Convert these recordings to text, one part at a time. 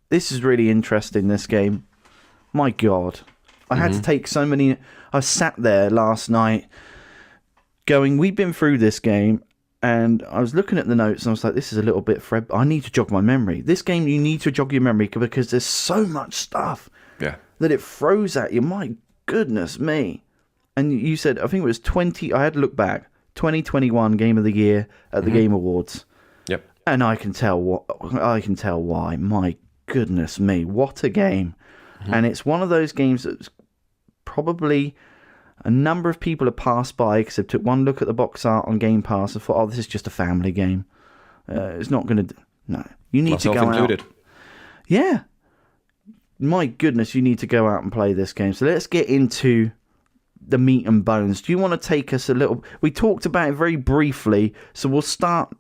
this is really interesting, this game. My God. I had to take so many... I sat there last night going, we've been through this game, and I was looking at the notes, and I was like, this is a little bit... I need to jog my memory. This game, you need to jog your memory because there's so much stuff that it throws at you. My goodness me. And you said, I think it was 20... I had to look back. 2021 Game of the Year at the Game Awards. Yep. And I can tell why. My goodness me. What a game. And it's one of those games that's probably a number of people have passed by because they took one look at the box art on Game Pass and thought, oh, this is just a family game. It's not going to... No. You need to go included. out. Yeah. My goodness, you need to go out and play this game. So let's get into the meat and bones. Do you want to take us a little... We talked about it very briefly, so we'll start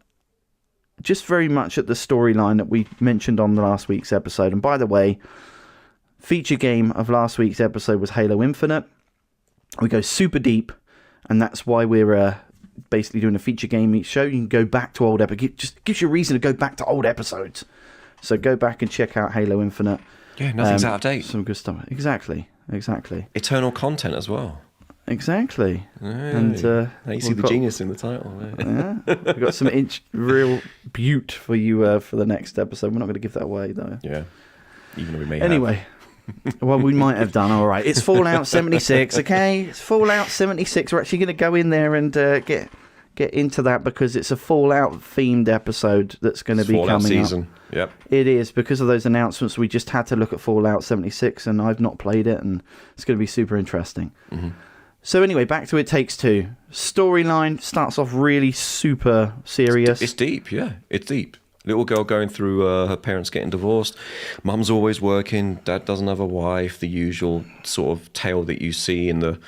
just very much at the storyline that we mentioned on the last week's episode. And by the way, feature game of last week's episode was Halo Infinite. We go super deep, and that's why we're basically doing a feature game each show. You can go back to old episodes. It just gives you a reason to go back to old episodes. So go back and check out Halo Infinite. Yeah, nothing's out of date. Some good stuff. Exactly. Eternal content as well. Exactly. Hey, and now you see the genius in the title. Yeah, we've got some real beaut for you for the next episode. We're not going to give that away, though. Yeah, even though we may Anyway, well, we might have done. All right. It's Fallout 76, okay? It's Fallout 76. We're actually going to go in there and get into that because it's a Fallout-themed episode that's going to be Fallout coming season. up. Yep. It is. Because of those announcements, we just had to look at Fallout 76, and I've not played it, and it's going to be super interesting. Mm-hmm. So anyway, back to It Takes Two. Storyline starts off really super serious. It's deep, yeah. It's deep. Little girl going through her parents getting divorced. Mum's always working. Dad doesn't have a wife. The usual sort of tale that you see in the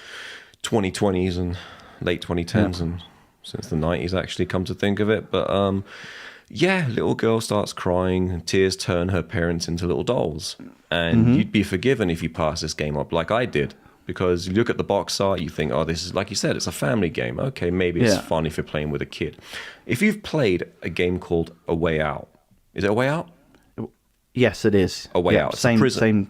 2020s and late 2010s and since the 90s, actually, come to think of it. But yeah, little girl starts crying. And tears turn her parents into little dolls. And you'd be forgiven if you pass this game up like I did. Because you look at the box art, you think, oh, this is, like you said, it's a family game. Okay, maybe it's fun if you're playing with a kid. If you've played a game called A Way Out, is it A Way Out? Yes, it is. A Way Out. Same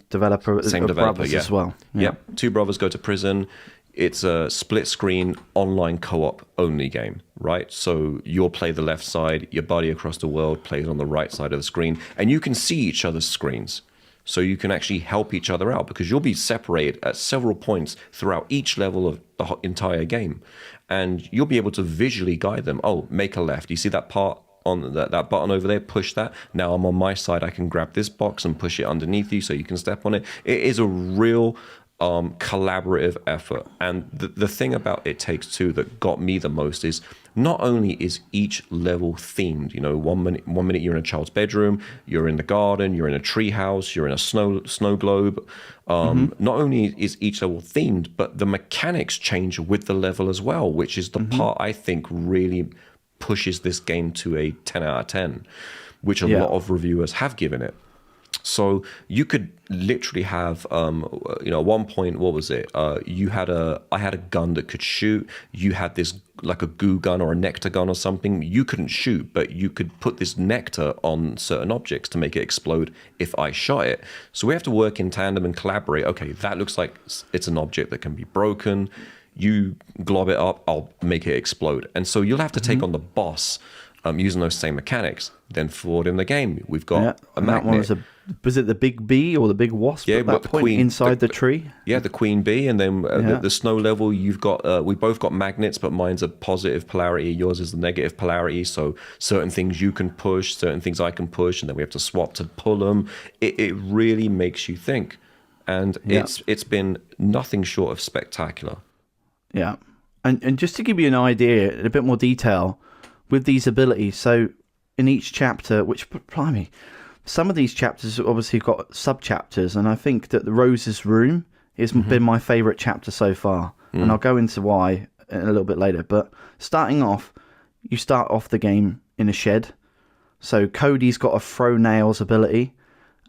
developer. Same developer, brothers as well. Yeah. Two brothers go to prison. It's a split-screen, online co-op only game, right? So you'll play the left side, your buddy across the world plays on the right side of the screen, and you can see each other's screens. So you can actually help each other out because you'll be separated at several points throughout each level of the entire game. And you'll be able to visually guide them. Oh, make a left. You see that part on that button over there? Push that. Now I'm on my side. I can grab this box and push it underneath you so you can step on it. It is a real collaborative effort. And the thing about It Takes Two that got me the most is not only is each level themed, you know, one minute you're in a child's bedroom, you're in the garden, you're in a tree house, you're in a snow globe. Not only is each level themed, but the mechanics change with the level as well, which is the part I think really pushes this game to a 10 out of 10, which a lot of reviewers have given it. So you could literally have, at one point, what was it? I had a gun that could shoot. You had this like a goo gun or a nectar gun or something. You couldn't shoot, but you could put this nectar on certain objects to make it explode if I shot it. So we have to work in tandem and collaborate. Okay, that looks like it's an object that can be broken. You glob it up, I'll make it explode. And so you'll have to take on the boss using those same mechanics. Then forward in the game, we've got a magnet. Was it the big bee or the big wasp at that point inside the tree? Yeah, the queen bee, and then the snow level, you've got, we both got magnets, but mine's a positive polarity, yours is the negative polarity, so certain things you can push, certain things I can push, and then we have to swap to pull them. It really makes you think, and it's been nothing short of spectacular. Yeah, and just to give you an idea, in a bit more detail, with these abilities, so in each chapter, which, blimey, some of these chapters obviously have got sub-chapters, and I think that the Rose's Room has been my favourite chapter so far, and I'll go into why in a little bit later. But starting off, you start off the game in a shed. So Cody's got a throw nails ability,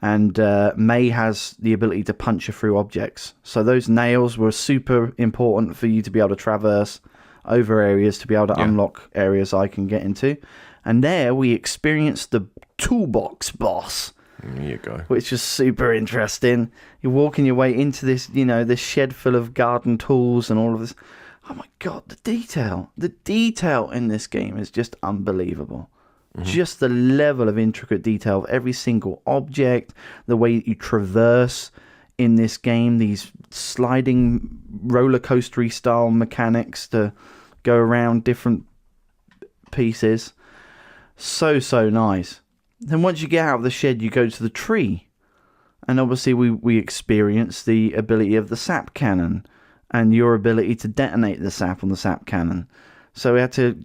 and May has the ability to punch you through objects. So those nails were super important for you to be able to traverse over areas, to be able to unlock areas I can get into. And there we experienced the toolbox boss. There you go. which was super interesting. You're walking your way into this, this shed full of garden tools and all of this. Oh my God, the detail in this game is just unbelievable. Just the level of intricate detail of every single object, the way that you traverse in this game, these sliding roller coastery style mechanics to go around different pieces. So nice. Then once you get out of the shed, you go to the tree. And obviously we experience the ability of the sap cannon and your ability to detonate the sap on the sap cannon. So we had to,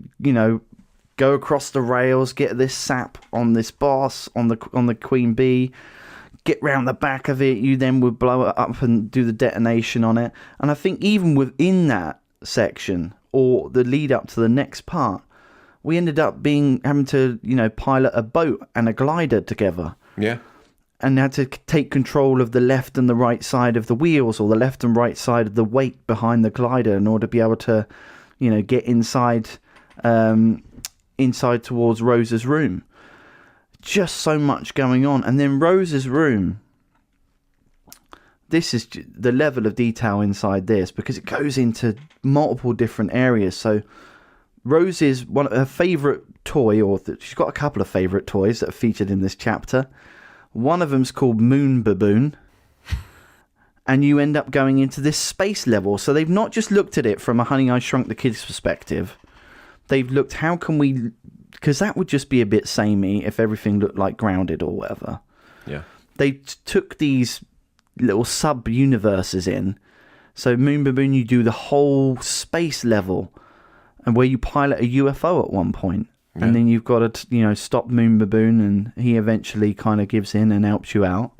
go across the rails, get this sap on this boss, on the queen bee, get round the back of it. You then would blow it up and do the detonation on it. And I think even within that section, or the lead up to the next part, we ended up having to, pilot a boat and a glider together. Yeah. And had to take control of the left and the right side of the wheels, or the left and right side of the weight behind the glider, in order to be able to, get inside towards Rose's room. Just so much going on. And then Rose's room, this is the level of detail inside this, because it goes into multiple different areas. So Rose's one of her favourite toy, she's got a couple of favourite toys that are featured in this chapter. One of them's called Moon Baboon. And you end up going into this space level. So they've not just looked at it from a Honey, I Shrunk the Kids perspective. They've looked, how can we... Because that would just be a bit samey if everything looked like Grounded or whatever. Yeah. They took these little sub-universes in. So Moon Baboon, you do the whole space level, and where you pilot a UFO at one point. Yeah. And then you've got to, stop Moon Baboon, and he eventually kind of gives in and helps you out.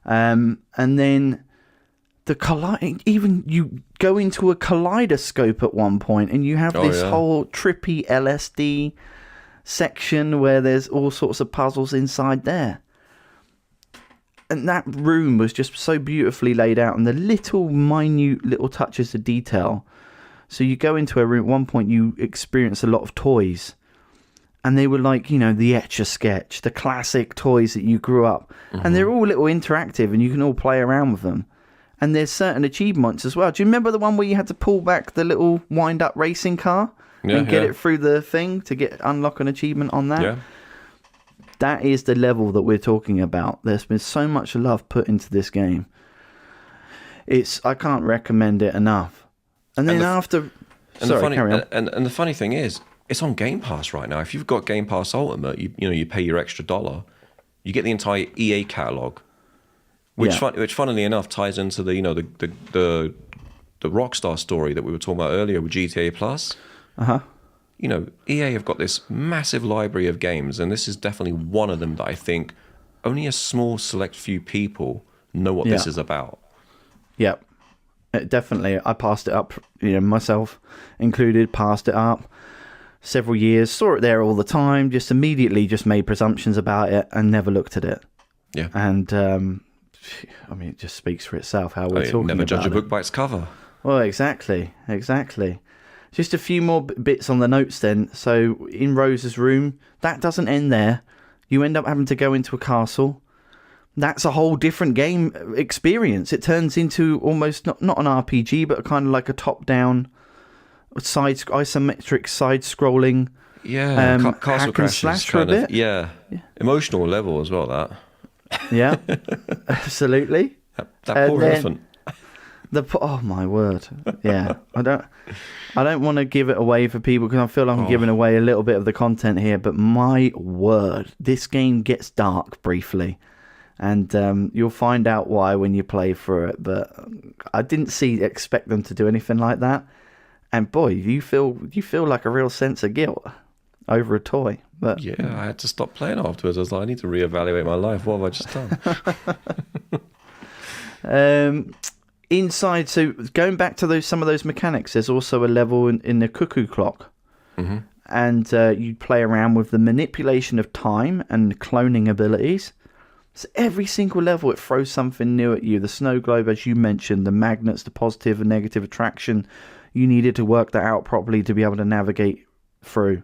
And then... even you go into a kaleidoscope at one point, and you have this whole trippy LSD section where there's all sorts of puzzles inside there. And that room was just so beautifully laid out, and the minute little touches of detail. So you go into a room, at one point you experience a lot of toys, and they were like, the Etch-a-Sketch, the classic toys that you grew up. And they're all little interactive, and you can all play around with them. And there's certain achievements as well. Do you remember the one where you had to pull back the little wind-up racing car and get it through the thing to unlock an achievement on that? Yeah. That is the level that we're talking about. There's been so much love put into this game. I can't recommend it enough. And then after... Sorry, carry on. And the funny thing is, it's on Game Pass right now. If you've got Game Pass Ultimate, you pay your extra $1, you get the entire EA catalog. Which funnily enough ties into the Rockstar story that we were talking about earlier with GTA Plus. EA have got this massive library of games, and this is definitely one of them that I think only a small select few people know what this is about. Yep, definitely. I passed it up, myself included, passed it up several years, saw it there all the time, just immediately just made presumptions about it and never looked at it. Yeah. And it just speaks for itself how we're talking about it. Never judge a book by its cover. Well, exactly. Just a few more bits on the notes then. So, in Rose's room, that doesn't end there. You end up having to go into a castle. That's a whole different game experience. It turns into almost not an RPG, but kind of like a top-down, isometric, side-scrolling Castle Crashers kind of, emotional level as well, that. Yeah, absolutely. That poor elephant. Oh my word! Yeah, I don't want to give it away for people, because I feel like I'm giving away a little bit of the content here. But my word, this game gets dark briefly, and you'll find out why when you play through it. But I didn't expect them to do anything like that. And boy, you feel like a real sense of guilt over a toy. But yeah, I had to stop playing afterwards. I was like, I need to reevaluate my life. What have I just done? Inside, so going back to some of those mechanics, there's also a level in the cuckoo clock. And you play around with the manipulation of time and cloning abilities. So every single level, it throws something new at you. The snow globe, as you mentioned, the magnets, the positive and negative attraction. You needed to work that out properly to be able to navigate through.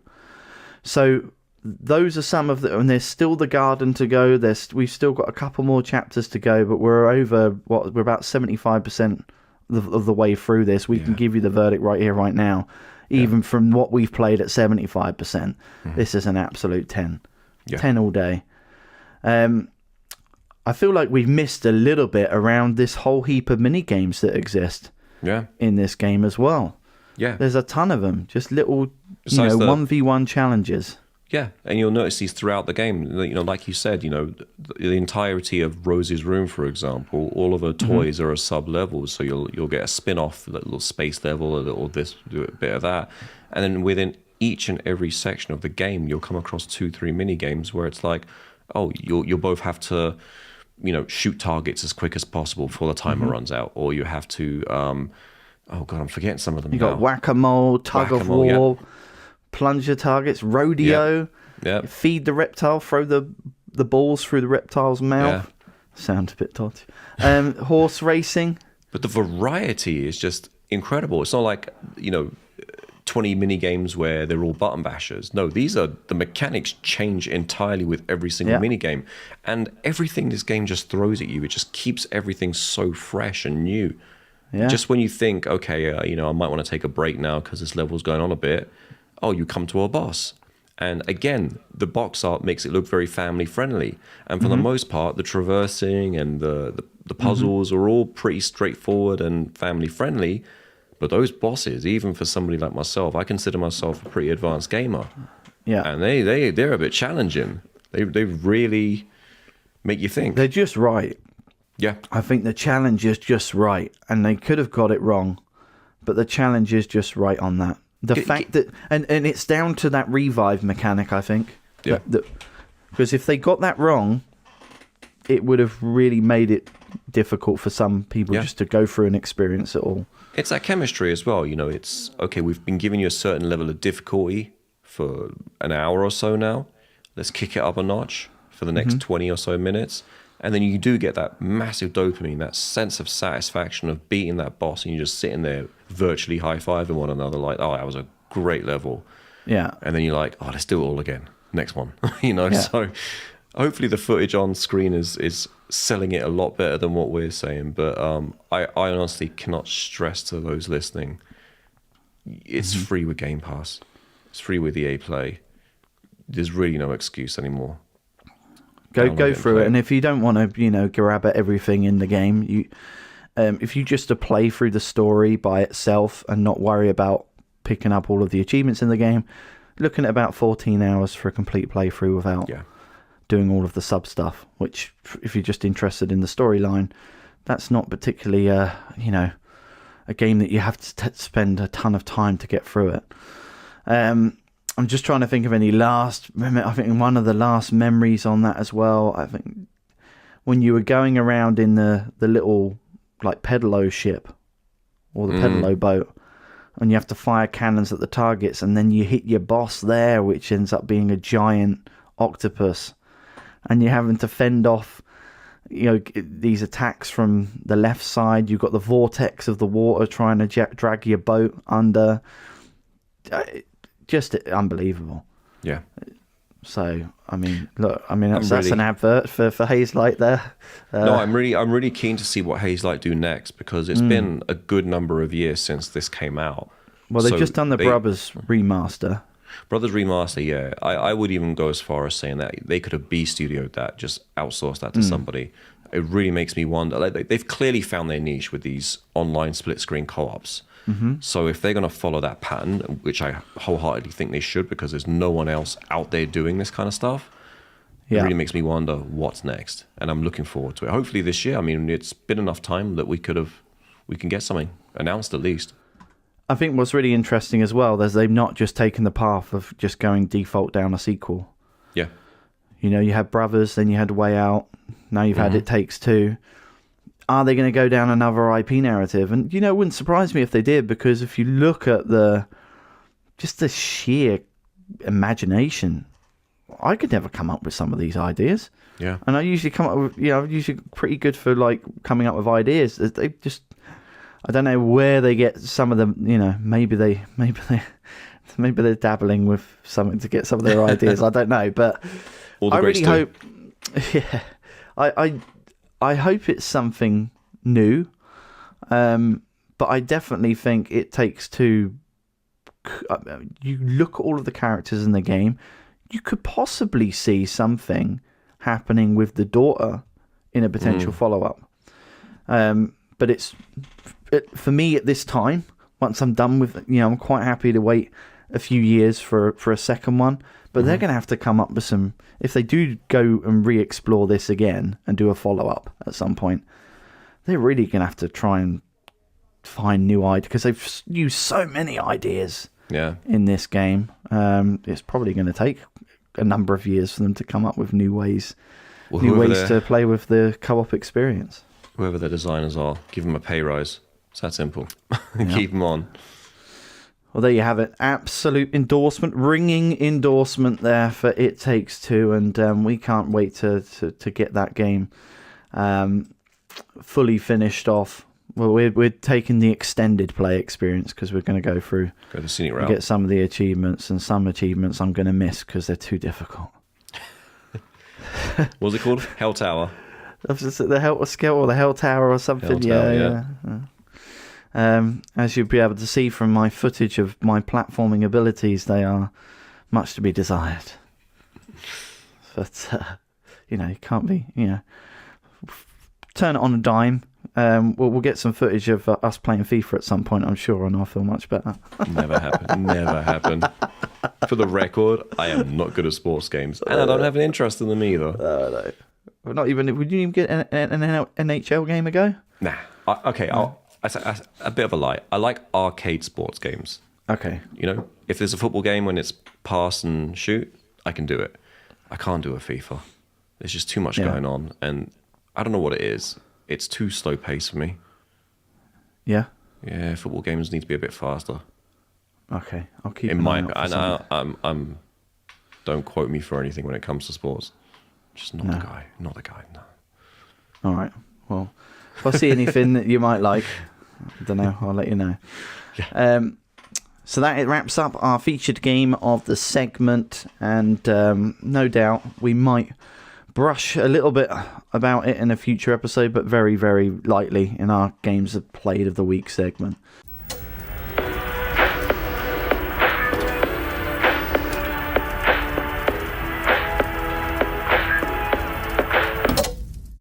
So those are some of the, and there's still the garden to go. We've still got a couple more chapters to go, but we're about 75% of the way through this. We can give you the verdict right here, right now. Even from what we've played at 75%, this is an absolute 10. 10 all day. I feel like we've missed a little bit around this whole heap of mini games that exist in this game as well. Yeah. There's a ton of them. Just little, 1v1 challenges. Yeah, and you'll notice these throughout the game. Like you said, the entirety of Rose's room, for example, all of her toys are a sub-level, so you'll get a spin-off, a little space level, a little this, do a bit of that. And then within each and every section of the game, you'll come across 2-3 mini games where it's like, oh, you'll both have to, shoot targets as quick as possible before the timer runs out, or you have to, oh God, I'm forgetting some of them. You got whack-a-mole, tug-of-war, plunger targets, rodeo, feed the reptile, throw the balls through the reptile's mouth. Sound a bit dodgy. Horse racing. But the variety is just incredible. It's not like, 20 mini games where they're all button bashers. No, the mechanics change entirely with every single mini game. And everything this game just throws at you, it just keeps everything so fresh and new. Yeah. Just when you think, okay, I might want to take a break now because this level's going on a bit. Oh, you come to a boss. And again, the box art makes it look very family friendly. And for the most part, the traversing and the puzzles are all pretty straightforward and family friendly. But those bosses, even for somebody like myself, I consider myself a pretty advanced gamer. Yeah. And they're a bit challenging. They really make you think. They're just right. Yeah. I think the challenge is just right. And they could have got it wrong. But the challenge is just right on that. The fact that, and it's down to that revive mechanic, I think. Yeah. Because if they got that wrong, it would have really made it difficult for some people just to go through and experience it all. It's that chemistry as well. It's, okay, we've been giving you a certain level of difficulty for an hour or so now. Let's kick it up a notch for the next 20 or so minutes. And then you do get that massive dopamine, that sense of satisfaction of beating that boss, and you're just sitting there virtually high-fiving one another like, oh, that was a great level. Yeah. And then you're like, oh, let's do it all again. Next one. So hopefully the footage on screen is selling it a lot better than what we're saying. But I honestly cannot stress to those listening, it's free with Game Pass. It's free with EA Play. There's really no excuse anymore. Go through it, and if you don't want to, grab at everything in the game, if you just to play through the story by itself and not worry about picking up all of the achievements in the game, looking at about 14 hours for a complete playthrough without doing all of the sub stuff. Which, if you're just interested in the storyline, that's not particularly a game that you have to spend a ton of time to get through it. I'm just trying to think of any I think one of the last memories on that as well, I think when you were going around in the little like pedalo ship or the pedalo boat, and you have to fire cannons at the targets, and then you hit your boss there, which ends up being a giant octopus, and you're having to fend off these attacks from the left side. You've got the vortex of the water trying to drag your boat under. Just unbelievable. Yeah. So that's an advert for Hazelight there. No, I'm really keen to see what Hazelight do next, because it's been a good number of years since this came out. Well, they've just done the Brothers remaster. Brothers remaster, yeah. I would even go as far as saying that they could have B-studioed that, just outsourced that to somebody. It really makes me wonder. Like, they've clearly found their niche with these online split-screen co-ops. So if they're going to follow that pattern, which I wholeheartedly think they should, because there's no one else out there doing this kind of stuff, it really makes me wonder what's next. And I'm looking forward to it. Hopefully this year. I mean, it's been enough time that we can get something announced at least. I think what's really interesting as well is they've not just taken the path of just going default down a sequel. Yeah. You had Brothers, then you had Way Out, now you've had It Takes Two. Are they going to go down another IP narrative? And, it wouldn't surprise me if they did, because if you look at the sheer imagination, I could never come up with some of these ideas. Yeah. And I usually come up with, I'm usually pretty good for, like, coming up with ideas. They just, I don't know where they get some of them, maybe they maybe they're dabbling with something to get some of their ideas. I don't know, but All the I greats really do. hope. Yeah, I hope it's something new, but I definitely think it takes two. You look at all of the characters in the game, you could possibly see something happening with the daughter in a potential follow-up. But for me at this time, once I'm done with, I'm quite happy to wait a few years for a second one. But they're going to have to come up with some, if they do go and re-explore this again and do a follow-up at some point, they're really going to have to try and find new ideas, because they've used so many ideas in this game. It's probably going to take a number of years for them to come up with new ways to play with the co-op experience. Whoever the designers are, give them a pay rise. It's that simple. Keep them on. Well, there you have it. Absolute endorsement, ringing endorsement there for It Takes Two, and we can't wait to get that game fully finished off. Well, we're taking the extended play experience, because we're going to go the scenic route. Get some of the achievements, and some achievements I'm going to miss because they're too difficult. What's it called? Hell Tower. The Hell Skill or the Hell Tower or something. Hell Tower, yeah. As you'll be able to see from my footage of my platforming abilities, they are much to be desired. But you can't be. Turn it on a dime. We'll get some footage of us playing FIFA at some point, I'm sure, and I'll feel much better. Never happened. Never happened. For the record, I am not good at sports games, and I don't have an interest in them either. No. Well, not even. Would you even get an NHL game ago? Nah. Okay. A bit of a lie. I like arcade sports games. Okay. If there's a football game when it's pass and shoot, I can do it. I can't do a FIFA. There's just too much going on, and I don't know what it is. It's too slow paced for me. Yeah. Yeah, football games need to be a bit faster. Okay, I'll keep. In my, I'm. Don't quote me for anything when it comes to sports. Just not the guy. Not the guy. No. All right. Well, if I see anything that you might like, I don't know. I'll let you know. Yeah. So that wraps up our featured game of the segment, and no doubt we might brush a little bit about it in a future episode, but very, very lightly in our Games of Played of the Week segment.